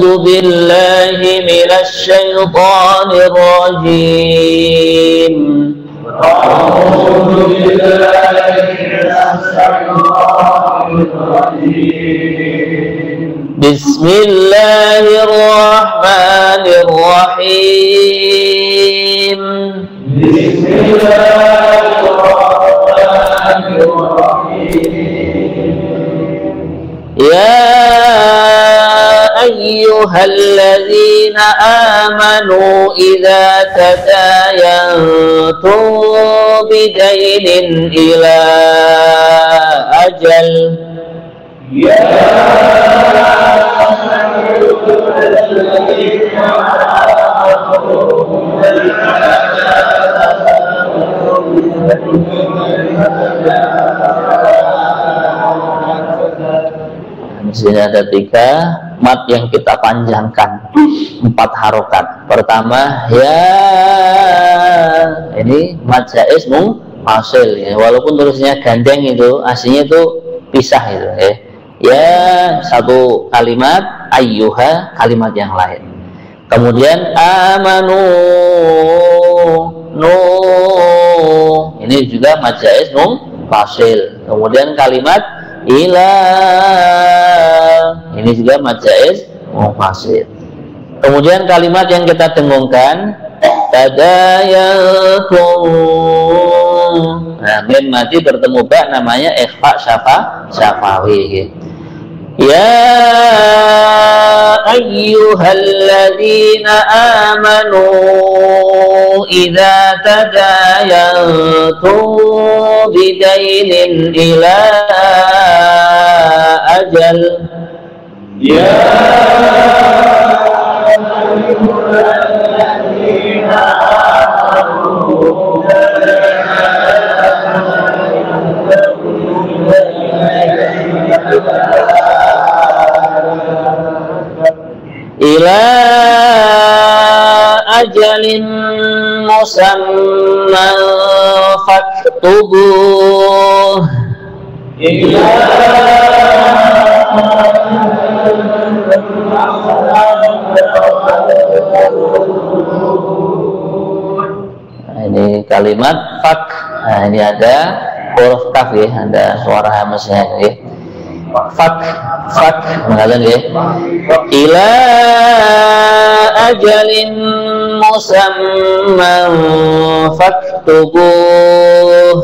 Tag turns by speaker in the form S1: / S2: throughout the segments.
S1: A'udzu billahi minasy syaithanir rajim. A'udzu billahi minasy syaitonir rajim. Bismillahirrahmanirrahim. Bismillahirrahmanirrahim. Ya ayyuhalladzina amanu idza tadayantum bidainin ila ajal. Ya di sini ada 3 mat yang kita panjangkan, 4 harokat. Pertama ya, ini mat jaiz munfasil ya, walaupun tulisnya gandeng itu aslinya itu pisah itu ya. Ya satu kalimat, ayyuha kalimat yang lain. Kemudian amanu nu, ini juga mat jaiz munfasil. Kemudian kalimat ila, ini juga mad jaiz munfasil. Kemudian kalimat yang kita dengungkan tadayatum, nah mim mati bertemu ba namanya ikhfa syafawi. Ya ayyuhalladzina amanu idza tadayantum bidainin ila ajal. Ya ayyuhalladzina amanu ila ajalin musamman faktubuh. Ila ini kalimat fak. Nah, ini ada huruf kaf ya, ada suara hamzahnya ya. Fak mengatakan ya. Ila ajalin musamman faktubuh.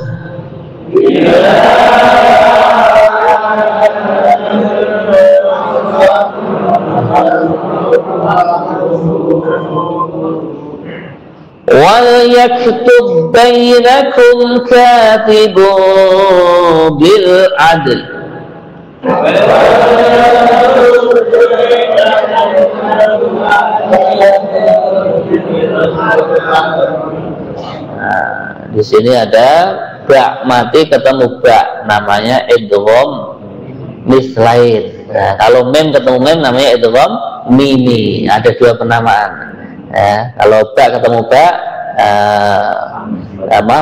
S1: Wal yaktub bainakum katibun bil adl. Nah, di sini ada ba mati ketemu ba, namanya idgham mislain. Nah, kalau mem ketemu mem namanya idgham mimi. Ada 2 penamaan. Ya, kalau ba ketemu ba,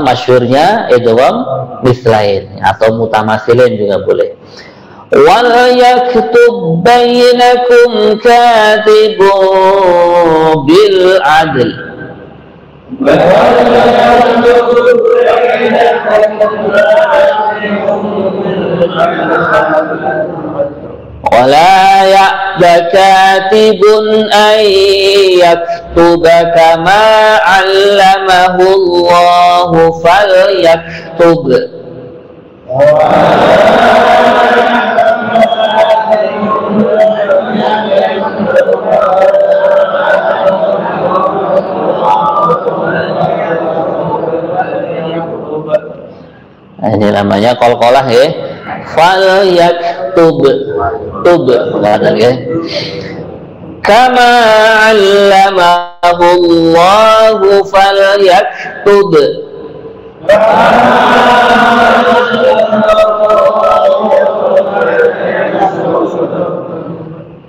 S1: masyhurnya idgham mislain atau mutamasilin juga boleh. Wal yaktub bainakum katibun bil adl. Wala ya'ba katibun an yaktuba kama 'allamahu Allahu falyaktub. Nah, ini namanya qalqalah ya. Fal yaktub, tub mengatakan ya. Kama 'allamahu Allahu fal yaktub.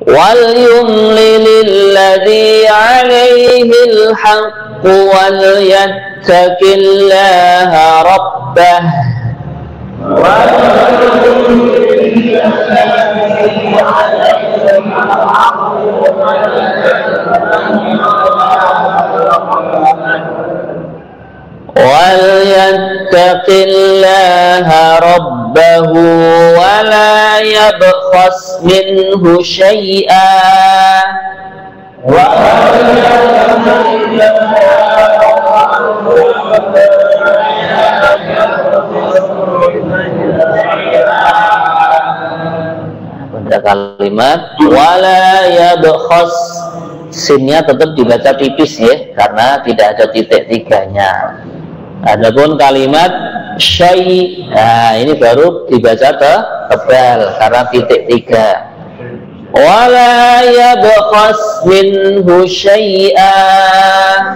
S1: Wal yumlil ladzi 'alaihi al-haqq wal yattaqillaha rabbah. وَلْيَتَّقِ اللَّهَ رَبَّهُ وَلَا يَبْخَسْ مِنْهُ شَيْئًا pada kalimat wala yabkhas, sinnya tetap dibaca tipis ya, karena tidak ada titik tiganya. Adapun kalimat syai', nah ini baru dibaca tebal karena titik tiga. Wala yabkhas minhu syai'an,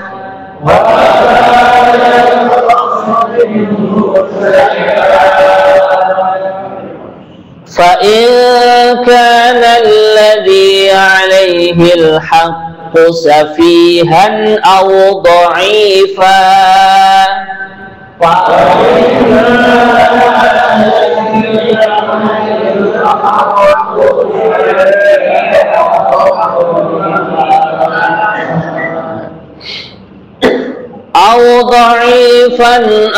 S1: fa in kana alladhi 'alayhi al-haqqu safihan aw dha'ifan أو ضعيفا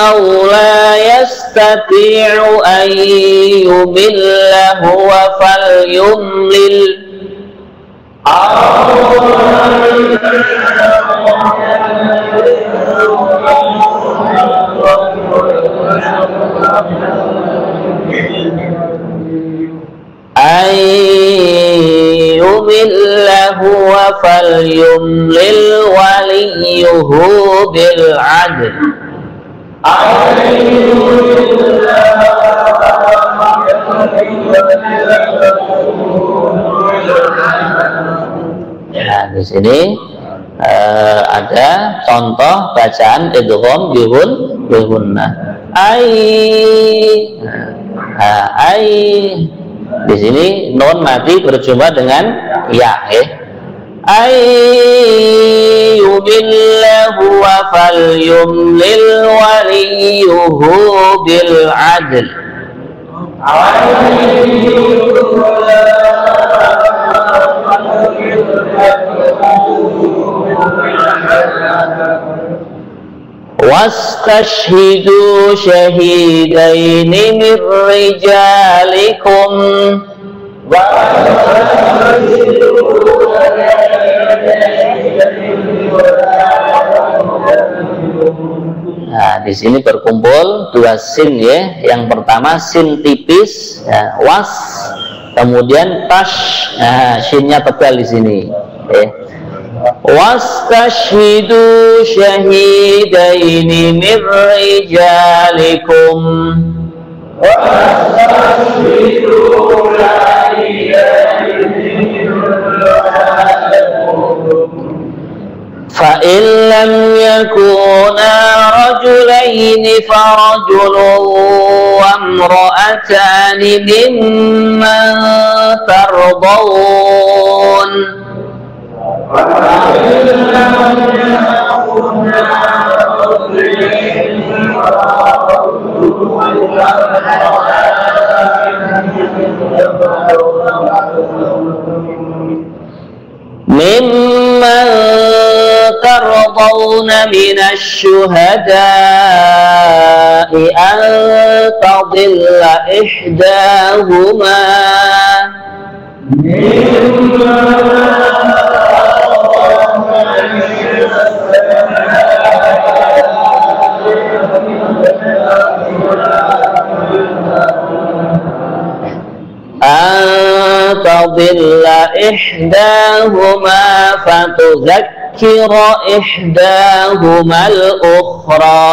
S1: أو لا يستطيع أن يمل هو فليملل أن يمل هو فليملل وليه بالعدل. Nah, di sini ada contoh bacaan idgham bihunna. Ai di sini nun mati berjumpa dengan ya, ayyubillahu wa falyumlil waliyuhu bil adl. Wastashhidu syahidaini min rijalikum Nah, di sini berkumpul dua sin ya. Yang pertama sin tipis, ya, was, kemudian tash, nah, sinnya tebal di sini. Wastashhidu syahidaini min rijalikum. فَإِنْ لَمْ يَكُونَا رَجُلَيْنِ فَرَجُلٌ وَامْرَأَتَانِ مِمَّنْ تَرْضَوْنَ. ممن ترضون من الشهداء أن تضل إحداهما تضل إحداهما فتذكر إحداهما الأخرى.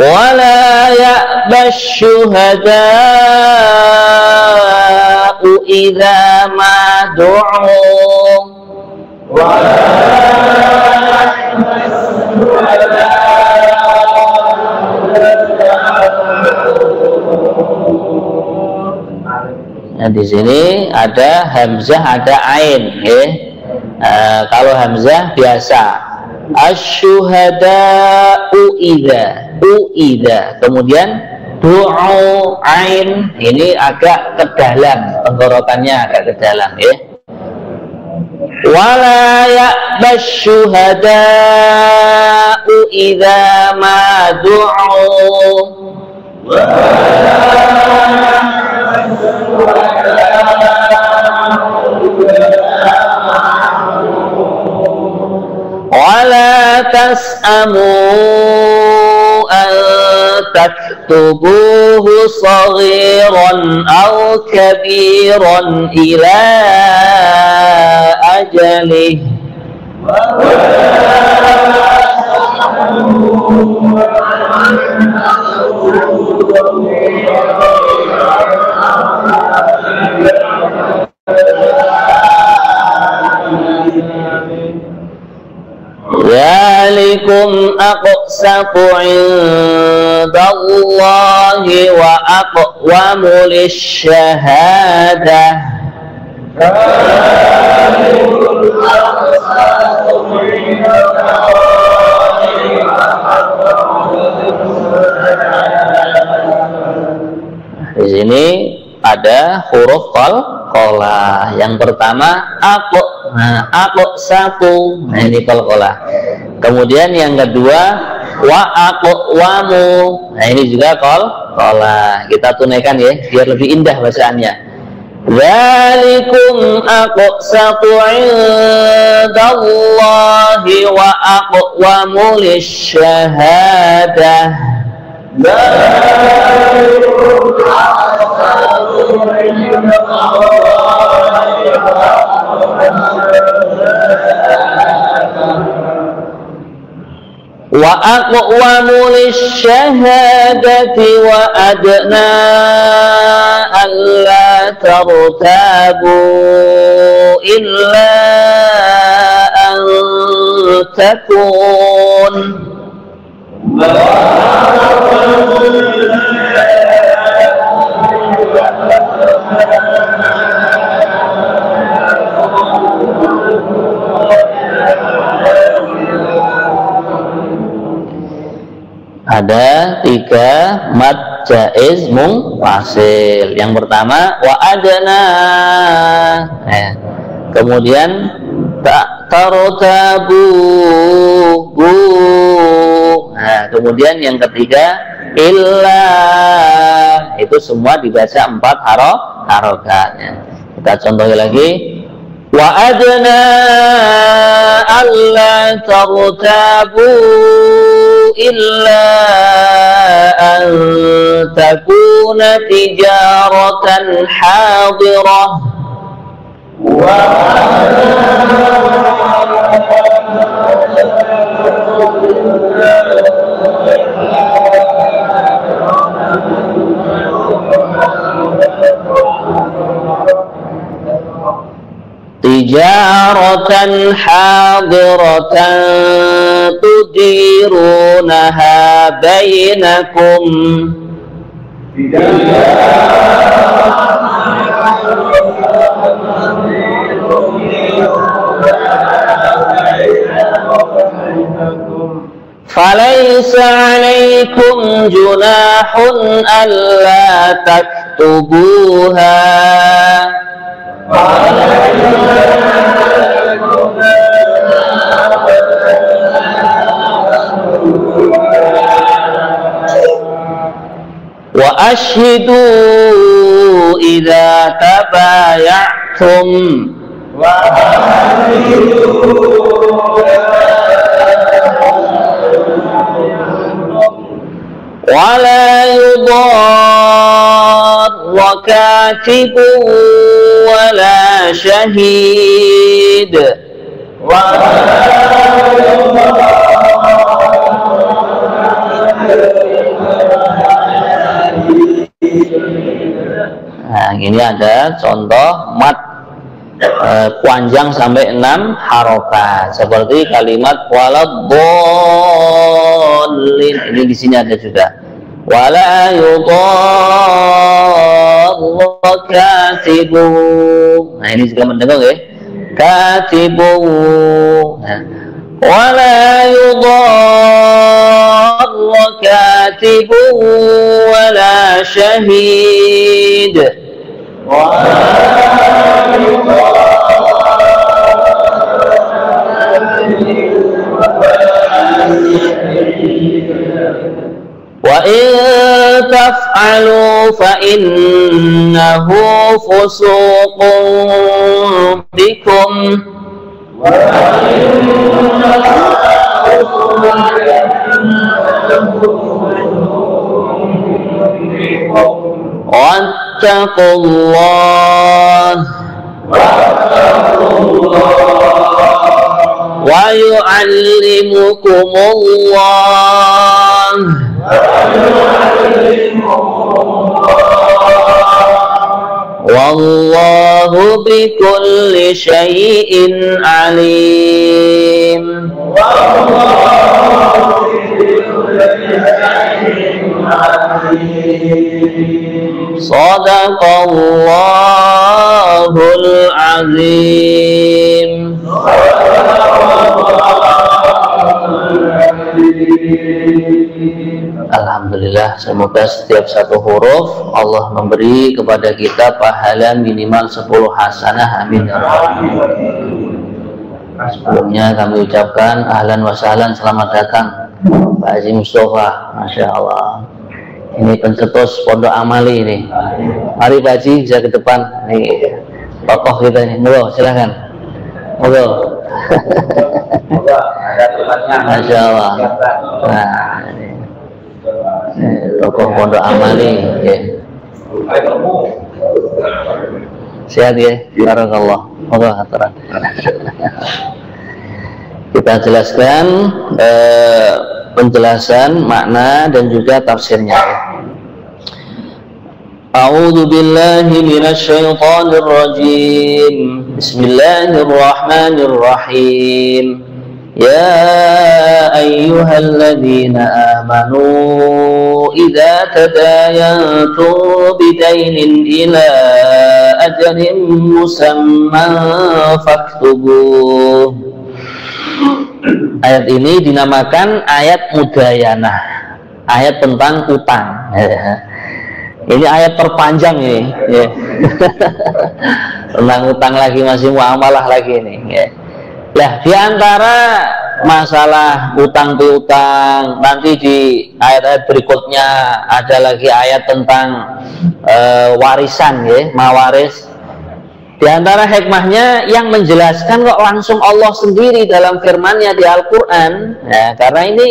S1: ولا يأبى الشهداء إذا ما دعوا Nah, di sini ada hamzah, ada ain, ya. Kalau hamzah biasa. Asyuhada'u idza. Kemudian du'u ain, ini agak ke dalam, tenggorokannya agak ke dalam ya. Wala ya'bas syuhada'u idza ma du'u. Wala tas'amu an taktubuhu saghiran aw kabiran ila ajalih. Dzalikum aqsatu 'indallahi wa aqwamu lisyhadah. Di sini ada huruf qalqalah. Yang pertama aqsatu. Nah, ini qalqalah. Kemudian yang kedua wa aqwamu. Nah, ini juga qalqalah. Kita tunaikan ya biar lebih indah bacaannya. Dzalikum aqsatu 'indallahi wa aqwamu lisyhadah. Wa aqwamu lisyhadati wa adna alla tartabu illa an takun. Ada 3 mad jaiz munfasil. Yang pertama wa adna, kemudian tak tartabu bu. Nah, kemudian yang ketiga illa, itu semua dibaca 4 harokatnya. Kita contohi lagi. Wa adna alla tartabu illa an takuna tijaratan hadirah. Tijaratan hadiratan tudirunaha bainakum. Falaysa 'alaikum junahun alla taktubuha. Wa ashhidu idza tabaya'tum. Wa la yudarra katibun wa la shahid. Nah, ini ada contoh mat panjang sampai 6 harokat, seperti kalimat waladhdallin. Ini di sini ada juga. Wala yudarra katibun. Nah, ini juga mendengar ya. katibun wa la yudarra katibun wa la syahid wa in taf'alu fa innahu fusuqun bikum wattaqullah wa yu'allimukumullah wallahu bikulli syai'in alim. Shadaqallahul azim. Alhamdulillah, semoga setiap satu huruf Allah memberi kepada kita pahala minimal 10 hasanah. Amin ya rabbal alamin. Sebelumnya kami ucapkan ahlan wa sahlan, selamat datang Pak Haji Mustafa. Masya Allah, ini pencetus Pondok Amali ini. Mari Pak Haji bisa ke depan. Ini tokoh kita ini. Monggo silakan. Monggo. Masya Allah. Nah, ini tokoh Pondok Amali ya. Sehat ya, barakallah. Moga aturan. Kita jelaskan penjelasan makna dan juga tafsirnya. A'udzu billahi minasy syaithanir rajim. Bismillahirrahmanirrahim. Ya ayyuhalladzina amanu idza tadayantum bidainin ila ajalin musamman faktubuh. Ayat ini dinamakan ayat mudayanah, ayat tentang utang. Ini ayat terpanjang ini ya. Tentang utang lagi, masih muamalah lagi ini ya. Nah, di antara masalah utang piutang, nanti di ayat-ayat berikutnya ada lagi ayat tentang warisan ya, mawaris. Di antara hikmahnya yang menjelaskan kok langsung Allah sendiri dalam firman-Nya di Al-Quran ya, karena ini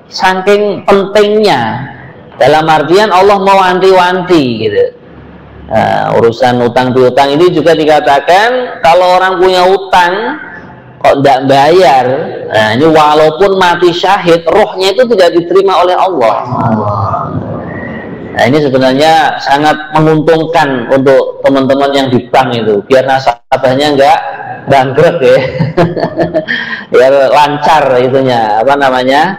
S1: saking pentingnya, dalam artian Allah mau wanti-wanti gitu. Urusan utang piutang ini juga dikatakan kalau orang punya utang kok tidak bayar, nah ini walaupun mati syahid, rohnya itu tidak diterima oleh Allah. Nah ini sebenarnya sangat menguntungkan untuk teman-teman yang di bank itu, biar nasabahnya enggak bangkrut ya. Biar lancar itunya, apa namanya,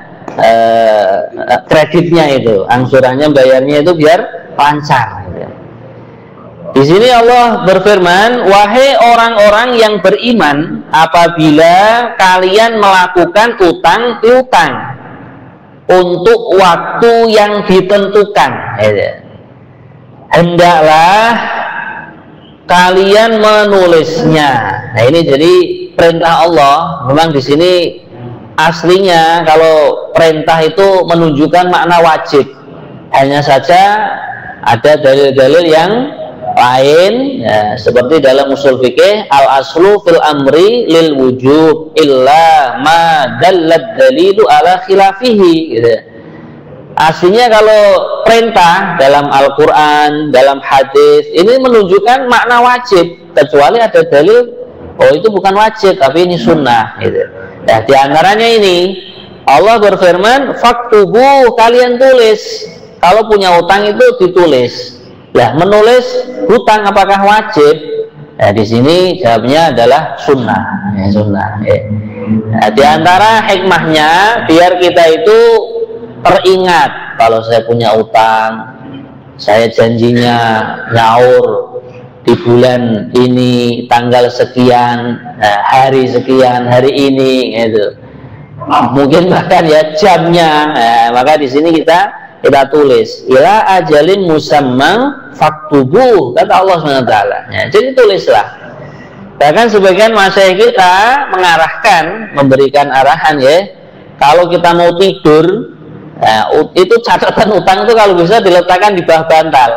S1: kreditnya itu, angsurannya bayarnya itu biar lancar. Di sini Allah berfirman, wahai orang-orang yang beriman, apabila kalian melakukan utang piutang untuk waktu yang ditentukan, hendaklah kalian menulisnya. Nah ini jadi perintah Allah. Memang di sini aslinya kalau perintah itu menunjukkan makna wajib. Hanya saja ada dalil-dalil yang lain ya, seperti dalam usul fikih al aslu fil amri lil wujub illa ma dallat dalilu ala khilafihi gitu. Aslinya kalau perintah dalam Al-Quran, dalam hadis ini menunjukkan makna wajib, kecuali ada dalil oh itu bukan wajib tapi ini sunnah gitu. Nah di antaranya ini Allah berfirman faktubu, kalian tulis. Kalau punya utang itu ditulis. Ya, menulis hutang apakah wajib? Nah, di sini jawabnya adalah sunnah. Ya, sunnah. Ya. Nah, di antara hikmahnya biar kita itu teringat kalau saya punya utang, saya janjinya nyaur di bulan ini tanggal sekian, hari sekian, hari ini gitu. Mungkin bahkan ya jamnya. Maka di sini kita tulis ila ajalin musamma faktubu, kata Allah SWT. Jadi tulislah. Bahkan sebagian masyayikh kita mengarahkan, memberikan arahan ya, kalau kita mau tidur, itu catatan utang itu kalau bisa diletakkan di bawah bantal.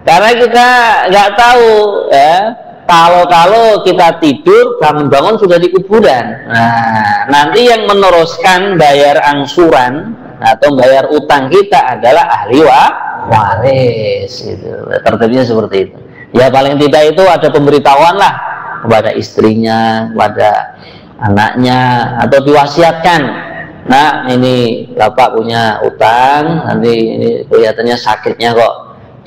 S1: Karena kita nggak tahu ya, kalau kita tidur bangun-bangun sudah di kuburan. Nah, nanti yang meneruskan bayar angsuran atau bayar utang kita adalah ahli waris. Itu tertibnya seperti itu. Ya paling tidak itu ada pemberitahuan lah kepada istrinya, kepada anaknya, atau diwasiatkan, nah ini bapak punya utang, nanti ini kelihatannya sakitnya kok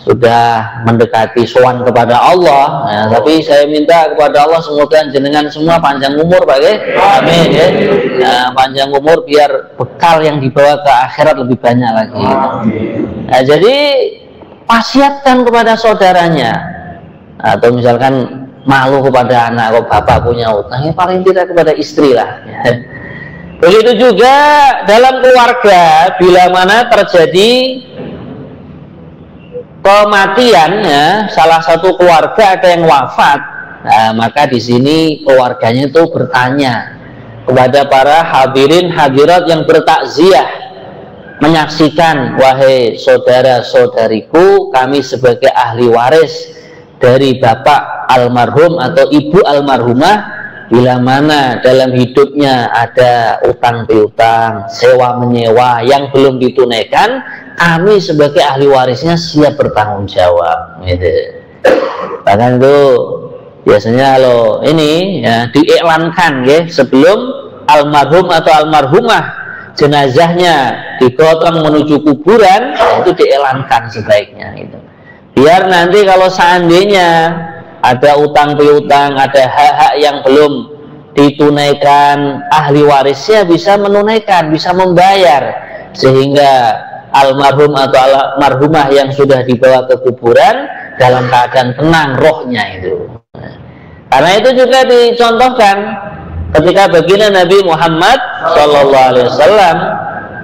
S1: sudah mendekati sowan kepada Allah, tapi saya minta kepada Allah semoga jenengan semua panjang umur Pak ya. Amin ya. Panjang umur biar bekal yang dibawa ke akhirat lebih banyak lagi. Nah, jadi wasiatkan kepada saudaranya, atau misalkan malu kepada anak, kok bapak punya utang, ya paling tidak kepada istri lah. Begitu juga dalam keluarga, bila mana terjadi kematian ya, salah satu keluarga ada yang wafat, maka di sini keluarganya itu bertanya kepada para hadirin hadirat yang bertakziah, menyaksikan, wahai saudara-saudariku, kami sebagai ahli waris dari bapak almarhum atau ibu almarhumah, bila mana dalam hidupnya ada utang piutang, sewa menyewa yang belum ditunaikan, kami sebagai ahli warisnya siap bertanggung jawab gitu. Bahkan itu biasanya kalau ini ya diiklankan ya, sebelum almarhum atau almarhumah jenazahnya digotong menuju kuburan, itu diiklankan sebaiknya itu. Biar nanti kalau seandainya ada utang piutang, ada hak-hak yang belum ditunaikan, ahli warisnya bisa menunaikan, bisa membayar, sehingga almarhum atau almarhumah yang sudah dibawa ke kuburan dalam keadaan tenang rohnya itu. Karena itu juga dicontohkan ketika baginda Nabi Muhammad SAW,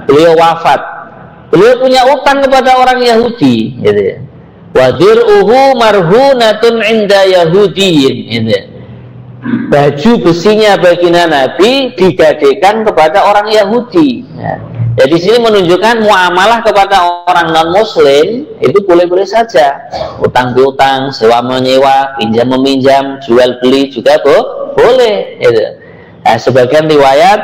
S1: beliau wafat, beliau punya utang kepada orang Yahudi gitu ya. Wadir'uhu marhunatun inda yahudiyin gitu. Baju besinya baginda Nabi digadekan kepada orang Yahudi. Jadi sini menunjukkan muamalah kepada orang non Muslim itu boleh-boleh saja, utang piutang, sewa menyewa, pinjam meminjam, jual beli juga boleh. Gitu. Nah, sebagian riwayat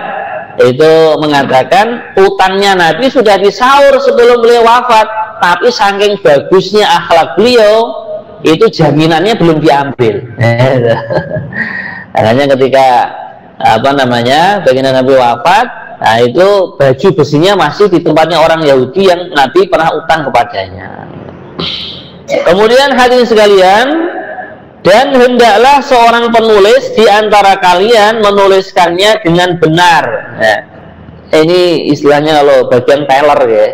S1: itu mengatakan utangnya Nabi sudah disaur sebelum beliau wafat, tapi saking bagusnya akhlak beliau itu jaminannya belum diambil. Makanya ketika baginda Nabi wafat, nah itu baju besinya masih di tempatnya orang Yahudi yang Nabi pernah utang kepadanya. Kemudian hadirin sekalian, dan hendaklah seorang penulis di antara kalian menuliskannya dengan benar. Nah, ini istilahnya kalau bagian teller ya,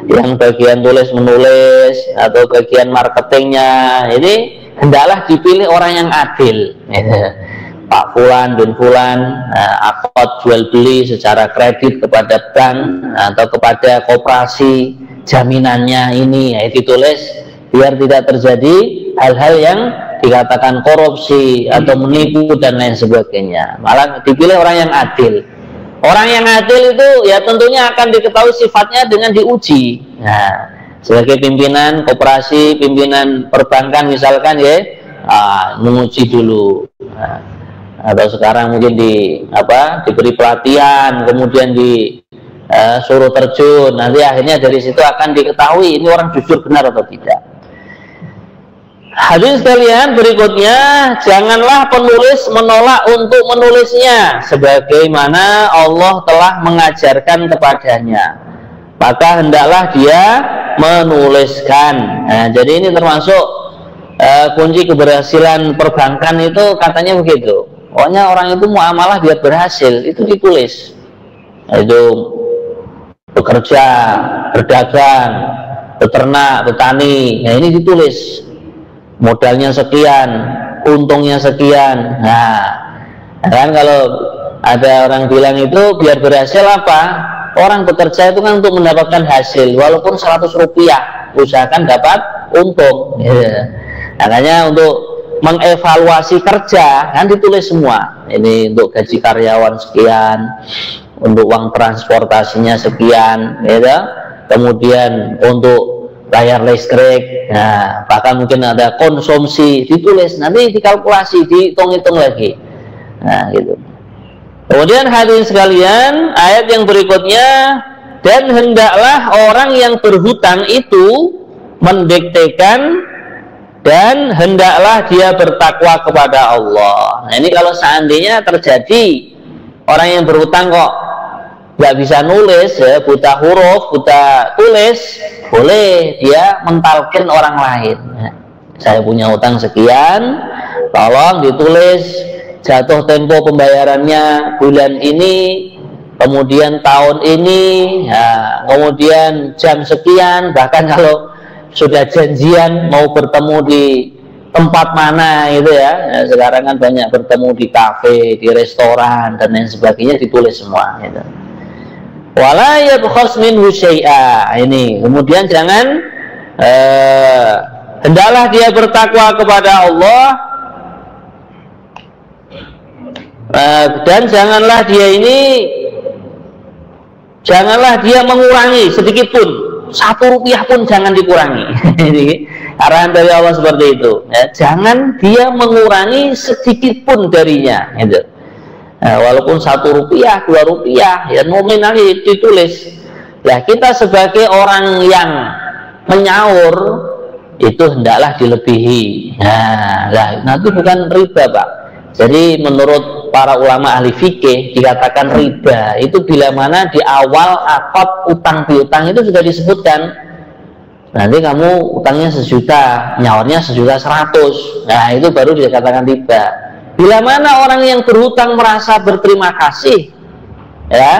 S1: yang bagian tulis menulis atau bagian marketingnya, ini hendaklah dipilih orang yang adil. Pak Fulan bin Fulan, akad jual beli secara kredit kepada bank atau kepada koperasi, jaminannya ini ya, ditulis biar tidak terjadi hal-hal yang dikatakan korupsi atau menipu dan lain sebagainya. Malah dipilih orang yang adil. Orang yang adil itu ya tentunya akan diketahui sifatnya dengan diuji. Nah, sebagai pimpinan koperasi, pimpinan perbankan misalkan ya, menguji dulu. Atau sekarang mungkin diberi pelatihan, kemudian disuruh terjun, nanti akhirnya dari situ akan diketahui ini orang jujur benar atau tidak. Hadirin sekalian, berikutnya janganlah penulis menolak untuk menulisnya sebagaimana Allah telah mengajarkan kepadanya, maka hendaklah dia menuliskan. Nah, jadi ini termasuk kunci keberhasilan perbankan itu katanya begitu. Pokoknya orang itu muamalah biar berhasil itu ditulis. Itu bekerja, berdagang, beternak, petani, nah ini ditulis. modalnya sekian, untungnya sekian. Nah, kan kalau ada orang bilang itu biar berhasil apa? Orang bekerja itu kan untuk mendapatkan hasil, walaupun 100 rupiah, usahakan dapat untung. Ya. Makanya untuk mengevaluasi kerja kan ditulis semua. Ini untuk gaji karyawan sekian, untuk uang transportasinya sekian, ya. Kemudian untuk bayar listrik, nah, bahkan mungkin ada konsumsi, ditulis, nanti dikalkulasi, dihitung-hitung lagi. Nah, gitu. Kemudian hadirin sekalian, ayat yang berikutnya, dan hendaklah orang yang berhutang itu mendiktekan dan hendaklah dia bertakwa kepada Allah. Nah, ini kalau seandainya terjadi orang yang berhutang kok nggak bisa nulis, ya, buta huruf, buta tulis, boleh dia mentalkin orang lain. Ya, saya punya hutang sekian, tolong ditulis jatuh tempo pembayarannya bulan ini, kemudian tahun ini, ya, kemudian jam sekian, bahkan kalau sudah janjian mau bertemu di tempat mana itu ya, ya sekarang kan banyak bertemu di kafe, di restoran dan lain sebagainya, ditulis semua gitu. Wala yabkhas minhu syai'a. Ini kemudian jangan hendaklah dia bertakwa kepada Allah, dan janganlah dia mengurangi sedikit pun, 1 rupiah pun jangan dikurangi. Ini arahan dari Allah seperti itu, ya, jangan dia mengurangi sedikit pun darinya gitu. Nah, walaupun 1 rupiah, 2 rupiah, ya nominalnya ditulis. Ya, kita sebagai orang yang menyaur itu hendaklah dilebihi. Nah, nanti bukan riba, Pak. Jadi menurut para ulama ahli fikih dikatakan riba itu bila mana di awal akad utang piutang itu sudah disebutkan, nanti kamu utangnya 1 juta, nyaurnya 1.100.000. Nah, itu baru dikatakan riba. Bila mana orang yang berhutang merasa berterima kasih, ya,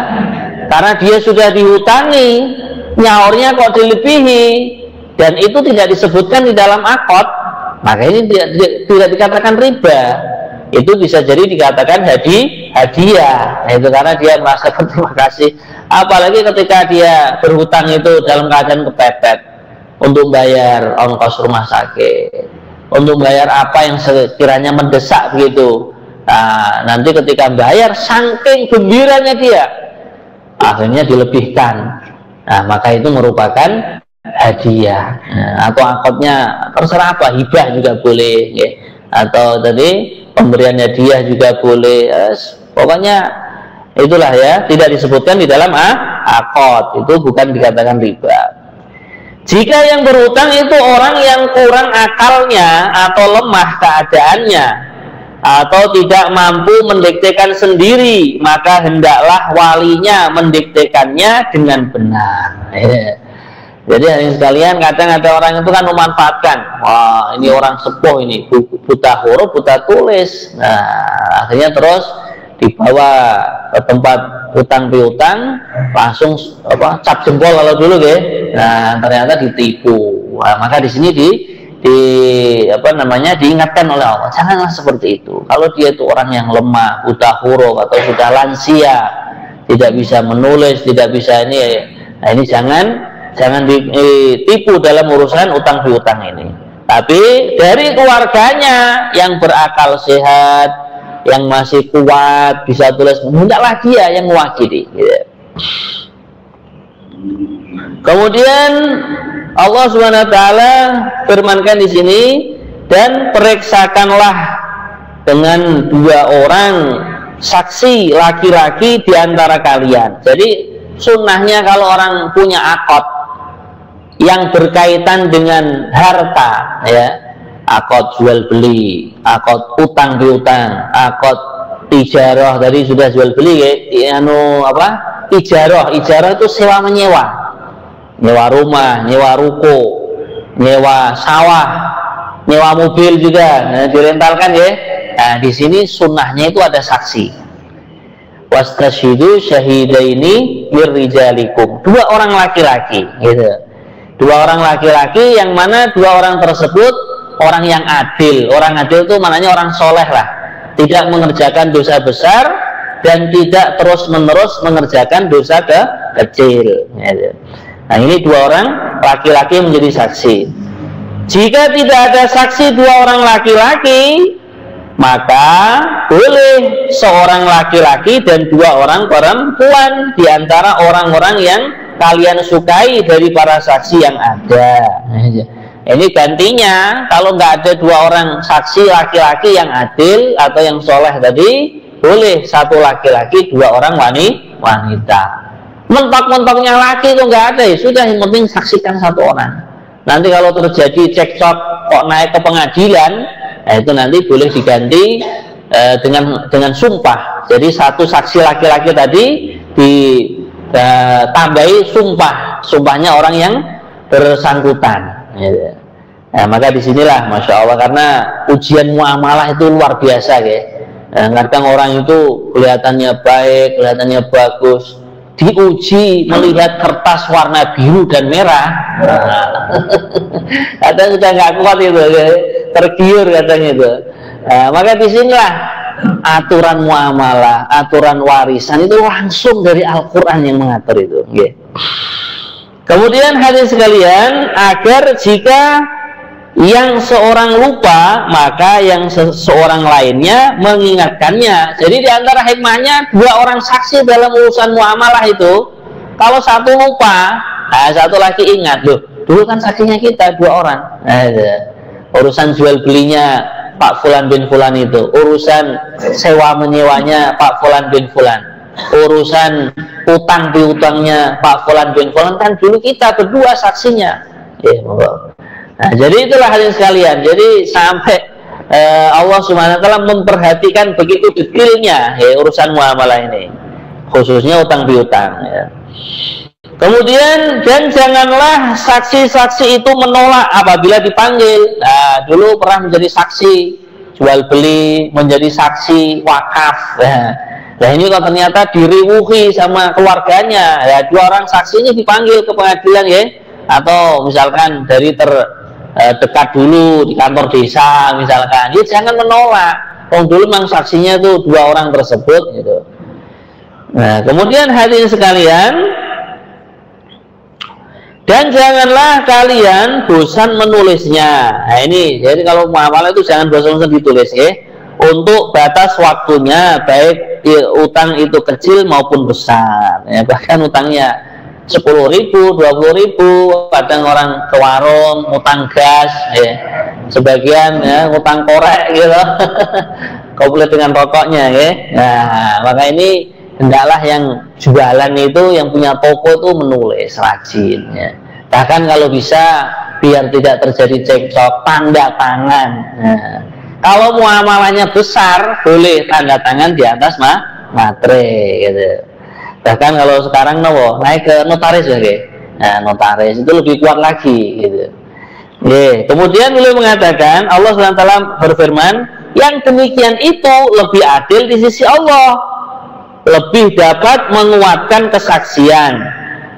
S1: karena dia sudah dihutangi, nyaurnya kok dilebihi, dan itu tidak disebutkan di dalam akad, maka ini tidak dikatakan riba. Itu bisa jadi dikatakan hadiah. Nah, itu karena dia merasa berterima kasih. Apalagi ketika dia berhutang itu dalam keadaan kepepet untuk bayar ongkos rumah sakit, untuk bayar apa yang sekiranya mendesak begitu. Nah, nanti ketika bayar saking gembiranya dia, akhirnya dilebihkan. Nah, maka itu merupakan hadiah. Nah, atau akadnya terserah apa, hibah juga boleh, ya. Atau tadi pemberian hadiah juga boleh. Pokoknya itulah ya, tidak disebutkan di dalam akad, itu bukan dikatakan riba. Jika yang berhutang itu orang yang kurang akalnya atau lemah keadaannya atau tidak mampu mendiktekan sendiri, maka hendaklah walinya mendiktekannya dengan benar. Jadi hadirin sekalian, kadang ada orang itu kan memanfaatkan, wah ini orang sepuh ini, buta huruf, buta tulis. Nah, akhirnya terus dibawa ke tempat hutang piutang, langsung cap jempol kalau dulu ya. Nah, ternyata ditipu. Nah, maka di sini diingatkan oleh Allah, janganlah seperti itu. Kalau dia itu orang yang lemah, buta huruf atau sudah lansia, tidak bisa menulis, tidak bisa ini, nah ini jangan ditipu dalam urusan utang piutang ini. Tapi dari keluarganya yang berakal sehat, yang masih kuat, bisa tulis, hendaklah dia yang mewakili. Kemudian Allah Subhanahu wa taala firmankan di sini, dan periksakanlah dengan 2 orang saksi laki-laki di antara kalian. Jadi sunnahnya kalau orang punya akad yang berkaitan dengan harta, ya, akad jual beli, akad utang piutang, akad ijarah, tadi sudah jual beli ya, ijarah itu sewa menyewa, nyewa rumah, nyewa ruko, nyewa sawah, nyewa mobil juga, nah, direntalkan ya. Nah, di sini sunnahnya itu ada saksi. Wastashidu syahidaini mirrijalikum, 2 orang laki-laki gitu. 2 orang laki-laki yang mana 2 orang tersebut orang yang adil. Orang adil itu maknanya orang soleh lah, tidak mengerjakan dosa besar dan tidak terus-menerus mengerjakan dosa kecil. Nah, ini dua orang laki-laki menjadi saksi. Jika tidak ada saksi dua orang laki-laki, maka boleh seorang laki-laki dan dua orang perempuan di antara orang-orang yang kalian sukai dari para saksi yang ada. Ini gantinya, kalau nggak ada dua orang saksi laki-laki yang adil atau yang soleh tadi, boleh satu laki-laki dua orang wanita. Mentok-mentoknya laki itu nggak ada, ya sudah, yang penting saksikan satu orang. Nanti kalau terjadi cekcok kok naik ke pengadilan, itu nanti boleh diganti dengan sumpah. Jadi satu saksi laki-laki tadi ditambahi sumpahnya orang yang bersangkutan. Nah, maka disinilah Masya Allah, karena ujian muamalah itu luar biasa, ya. Kadang orang itu kelihatannya baik, kelihatannya bagus, diuji melihat kertas warna biru dan merah, kadang sudah nggak kuat itu, tergiur katanya itu. Maka disinilah aturan muamalah, aturan warisan itu langsung dari Al-Quran yang mengatur itu. Kemudian hadirin sekalian, agar jika yang seorang lupa, maka yang seorang lainnya mengingatkannya. Jadi di antara hikmahnya, dua orang saksi dalam urusan muamalah itu, kalau satu lupa, satu lagi ingat, loh, dulu kan saksinya kita dua orang. Urusan jual belinya Pak Fulan bin Fulan itu, urusan sewa menyewanya Pak Fulan bin Fulan, urusan utang piutangnya Pak Fulan bin Fulan, kan dulu kita berdua saksinya. Nah, jadi itulah hadirin sekalian. Jadi sampai Allah Subhanahu wa taala memperhatikan begitu detailnya urusan muamalah ini, khususnya utang piutang. Kemudian, dan janganlah saksi-saksi itu menolak apabila dipanggil. Nah, dulu pernah menjadi saksi jual beli, menjadi saksi wakaf. Nah, ini kok ternyata diriwuhi sama keluarganya. Ya, dua orang saksi ini dipanggil ke pengadilan, ya, atau misalkan dari dekat dulu di kantor desa misalkan, ya jangan menolak. Dulu memang saksinya itu dua orang tersebut gitu. Nah, kemudian hadirin sekalian, dan janganlah kalian bosan menulisnya. Nah, ini jadi kalau muamalah itu jangan bosan-bosan ditulis, ya, untuk batas waktunya, baik utang itu kecil maupun besar, ya, bahkan utangnya 10.000, 20.000, kadang orang ke warung utang gas, ya, sebagian ya utang korek gitu, komplit dengan rokoknya, ya. Nah, maka ini hendaklah yang jualan itu, yang punya toko itu menulis rajin, ya. Bahkan kalau bisa biar tidak terjadi cekcok, tanda tangan. Nah, kalau muamalahnya besar, boleh tanda tangan di atas materai, gitu. Bahkan kalau sekarang naik ke notaris, ya, nah, notaris itu lebih kuat lagi, gitu. Kemudian beliau mengatakan, Allah SWT berfirman, yang demikian itu lebih adil di sisi Allah, lebih dapat menguatkan kesaksian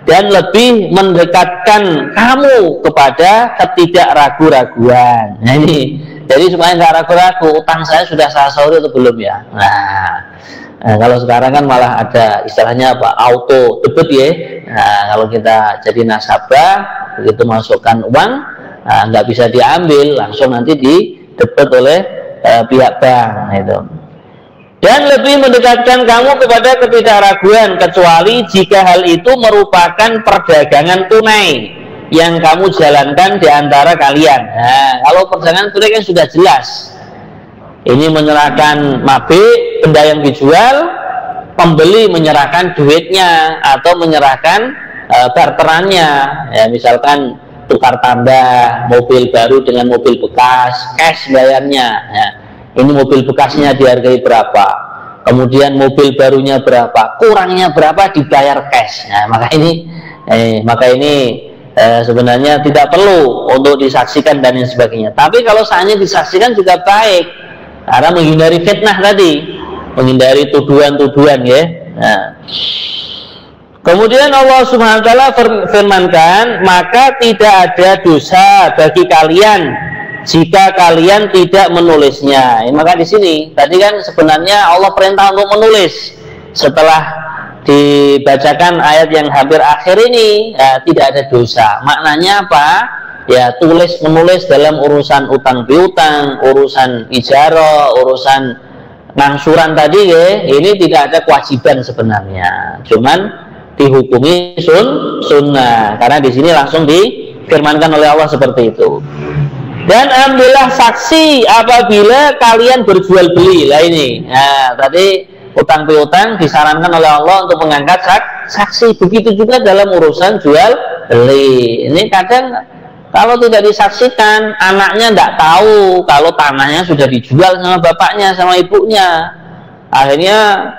S1: dan lebih mendekatkan kamu kepada ketidakragu-raguan. Nah, ini jadi supaya nggak ragu-ragu, utang saya sudah saya sahur itu belum, ya. Nah, kalau sekarang kan malah ada istilahnya apa, auto debit, ya. Nah, kalau kita jadi nasabah, begitu masukkan uang, nggak bisa diambil, langsung nanti didebit oleh pihak bank, itu. Dan lebih mendekatkan kamu kepada ketidakraguan, kecuali jika hal itu merupakan perdagangan tunai yang kamu jalankan di antara kalian. Nah, kalau perdagangan tunai kan sudah jelas. Ini menyerahkan mabik, benda yang dijual, pembeli menyerahkan duitnya atau menyerahkan barterannya, ya, misalkan tukar tambah mobil baru dengan mobil bekas, cash bayarnya, ya. Ini mobil bekasnya dihargai berapa, kemudian mobil barunya berapa, kurangnya berapa, dibayar cash. Nah, maka ini sebenarnya tidak perlu untuk disaksikan dan lain sebagainya. Tapi kalau seandainya disaksikan juga baik, karena menghindari fitnah tadi, menghindari tuduhan-tuduhan, ya. Nah, kemudian Allah Subhanahu wa taala firmankan, maka tidak ada dosa bagi kalian jika kalian tidak menulisnya. Maka di sini tadi kan sebenarnya Allah perintah untuk menulis. Setelah dibacakan ayat yang hampir akhir ini, ya, tidak ada dosa. Maknanya apa? Ya, menulis dalam urusan utang piutang, urusan ijarah, urusan ngangsuran tadi ya, ini tidak ada kewajiban sebenarnya. Cuman dihukumi sunnah, karena di sini langsung difirmankan oleh Allah seperti itu. Dan ambillah saksi apabila kalian berjual beli. Lah ini, nah, tadi utang piutang disarankan oleh Allah untuk mengangkat saksi. Begitu juga dalam urusan jual beli. Ini kadang kalau tidak disaksikan, anaknya tidak tahu kalau tanahnya sudah dijual sama bapaknya, sama ibunya. Akhirnya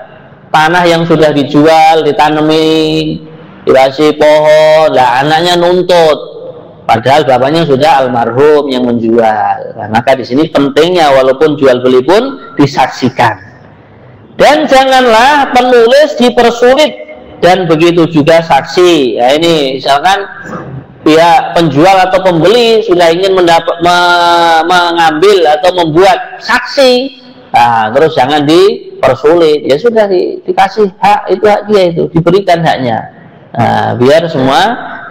S1: tanah yang sudah dijual, ditanami, dikasih pohon, lah anaknya nuntut, padahal bapaknya sudah almarhum yang menjual. Nah, maka di sini pentingnya walaupun jual beli pun disaksikan. Dan janganlah penulis dipersulit, dan begitu juga saksi. Ya, ini misalkan pihak penjual atau pembeli sudah ingin mengambil atau membuat saksi. Nah, terus jangan dipersulit, ya sudah dikasih hak, itu hak dia, itu diberikan haknya. Nah, biar semua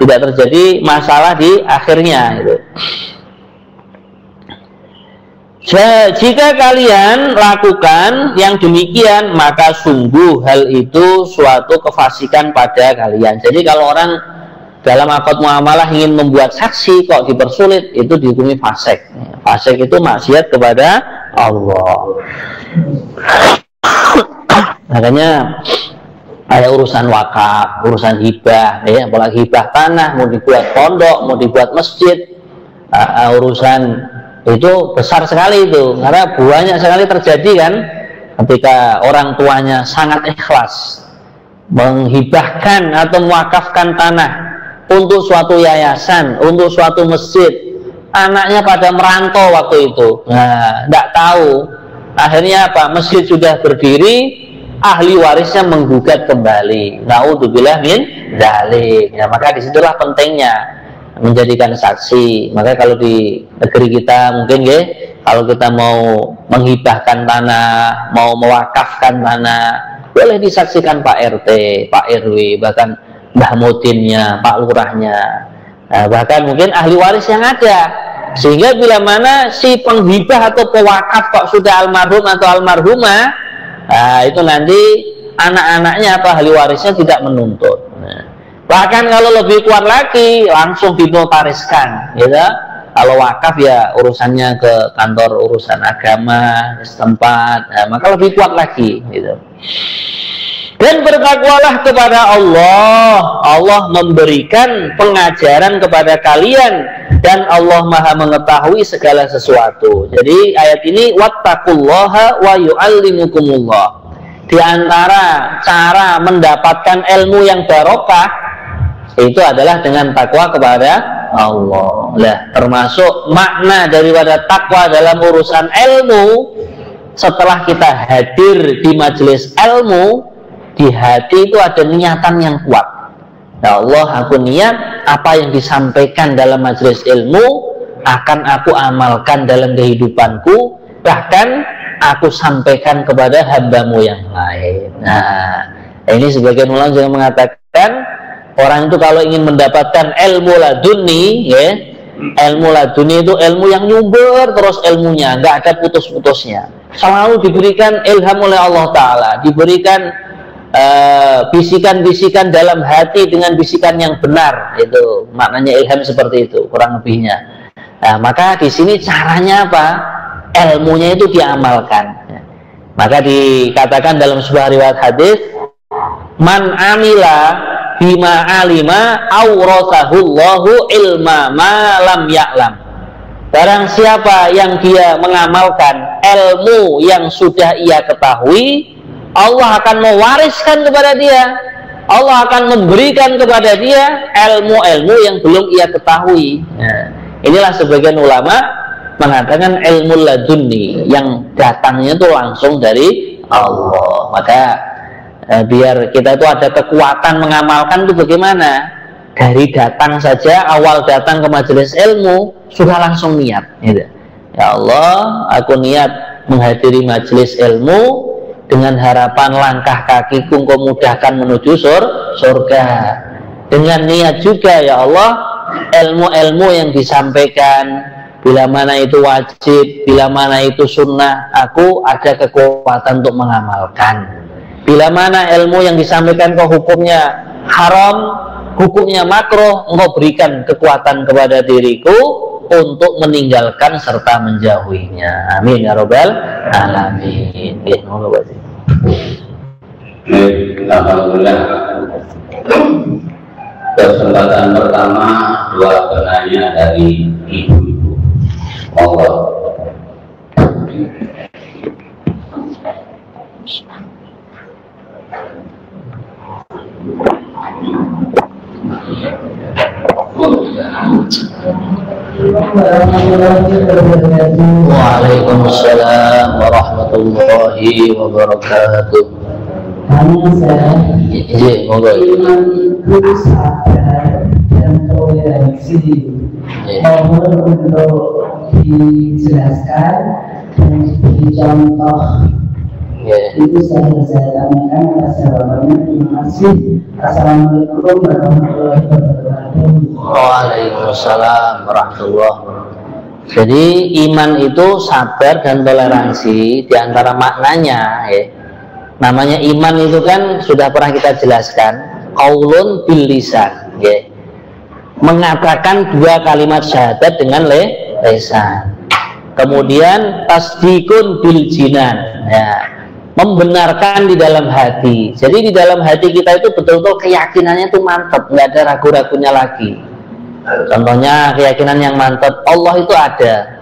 S1: tidak terjadi masalah di akhirnya gitu. Jika kalian lakukan yang demikian, maka sungguh hal itu suatu kefasikan pada kalian. Jadi kalau orang dalam akad muamalah ingin membuat saksi kok dipersulit, itu dihukumi fasik. Fasik itu maksiat kepada Allah. Makanya ada urusan wakaf, urusan hibah, ya, apalagi hibah tanah, mau dibuat pondok, mau dibuat masjid, urusan itu besar sekali itu, karena banyak sekali terjadi kan, ketika orang tuanya sangat ikhlas menghibahkan atau mewakafkan tanah untuk suatu yayasan, untuk suatu masjid, anaknya pada merantau waktu itu, nah, tidak tahu. Akhirnya apa? Masjid sudah berdiri, ahli warisnya menggugat kembali. Naudzubillah min dzalik. Ya, maka disitulah pentingnya menjadikan saksi. Maka kalau di negeri kita mungkin ya, kalau kita mau menghibahkan tanah, mau mewakafkan tanah, boleh disaksikan Pak RT, Pak RW, bahkan Mbah Mudinnya, Pak Lurahnya, nah, bahkan mungkin ahli waris yang ada. Sehingga bila mana si penghibah atau pewakaf kok sudah almarhum atau almarhumah, nah, itu nanti anak-anaknya atau ahli warisnya tidak menuntut. Nah, bahkan kalau lebih kuat lagi, langsung dinotariskan, gitu. Kalau wakaf ya urusannya ke kantor urusan agama setempat, nah, maka lebih kuat lagi, gitu. Dan bertakwalah kepada Allah. Allah memberikan pengajaran kepada kalian, dan Allah Maha mengetahui segala sesuatu. Jadi ayat ini wattaqullaha wa yu'allimukumullah. Di antara cara mendapatkan ilmu yang barokah itu adalah dengan takwa kepada Allah. Lah, termasuk makna daripada takwa dalam urusan ilmu, setelah kita hadir di majelis ilmu, di hati itu ada niatan yang kuat. Ya Allah, aku niat apa yang disampaikan dalam majelis ilmu akan aku amalkan dalam kehidupanku, bahkan aku sampaikan kepada hambamu yang lain. Nah, ini sebagian ulama juga mengatakan orang itu kalau ingin mendapatkan ilmu laduni, ya, ilmu laduni itu ilmu yang nyumber terus ilmunya, nggak ada putus-putusnya, selalu diberikan ilham oleh Allah Ta'ala, diberikan bisikan-bisikan dalam hati dengan bisikan yang benar. Itu maknanya ilham seperti itu kurang lebihnya. Nah, maka di sini caranya apa? Ilmunya itu diamalkan. Maka dikatakan dalam sebuah riwayat hadis, man amila bima alima awrathahullahu ilma ma lam ya'lam. Barang siapa yang dia mengamalkan ilmu yang sudah ia ketahui, Allah akan mewariskan kepada dia, Allah akan memberikan kepada dia ilmu-ilmu yang belum ia ketahui. Nah, inilah sebagian ulama mengatakan ilmu laduni, yang datangnya itu langsung dari Allah. Maka biar kita itu ada kekuatan mengamalkan itu bagaimana? Dari datang saja, awal datang ke majelis ilmu sudah langsung niat, gitu. Ya Allah, aku niat menghadiri majelis ilmu dengan harapan langkah kakiku Engkau mudahkan menuju surga. Dengan niat juga ya Allah, ilmu-ilmu yang disampaikan, bila mana itu wajib, bila mana itu sunnah, aku ada kekuatan untuk mengamalkan. Bila mana ilmu yang disampaikan kok hukumnya haram, hukumnya makruh, Engkau berikan kekuatan kepada diriku untuk meninggalkan serta menjauhinya. Amin ya rabbal alamin.
S2: Alhamdulillah. Kesempatan pertama dua penanya dari ibu-ibu. Allah.
S1: Waalaikumsalam warahmatullahi wabarakatuh. Iya, monggo.
S3: Iman itu sabar dan toleransi. Mohon untuk dijelaskan dan diberi contoh. Itu saya tanyakan atas jawabannya. Terima kasih. Assalamualaikum warahmatullahi wabarakatuh.
S1: Waalaikumsalam warahmatullahi wabarakatuh. Jadi iman itu sabar dan toleransi. Di antara maknanya, namanya iman itu kan sudah pernah kita jelaskan, qaulun bil lisan, mengatakan dua kalimat syahadat dengan lisan. Kemudian tasdikun bil jinan, membenarkan di dalam hati. Jadi di dalam hati kita itu betul-betul keyakinannya itu mantap, nggak ada ragu-ragunya lagi. Contohnya keyakinan yang mantap, Allah itu ada.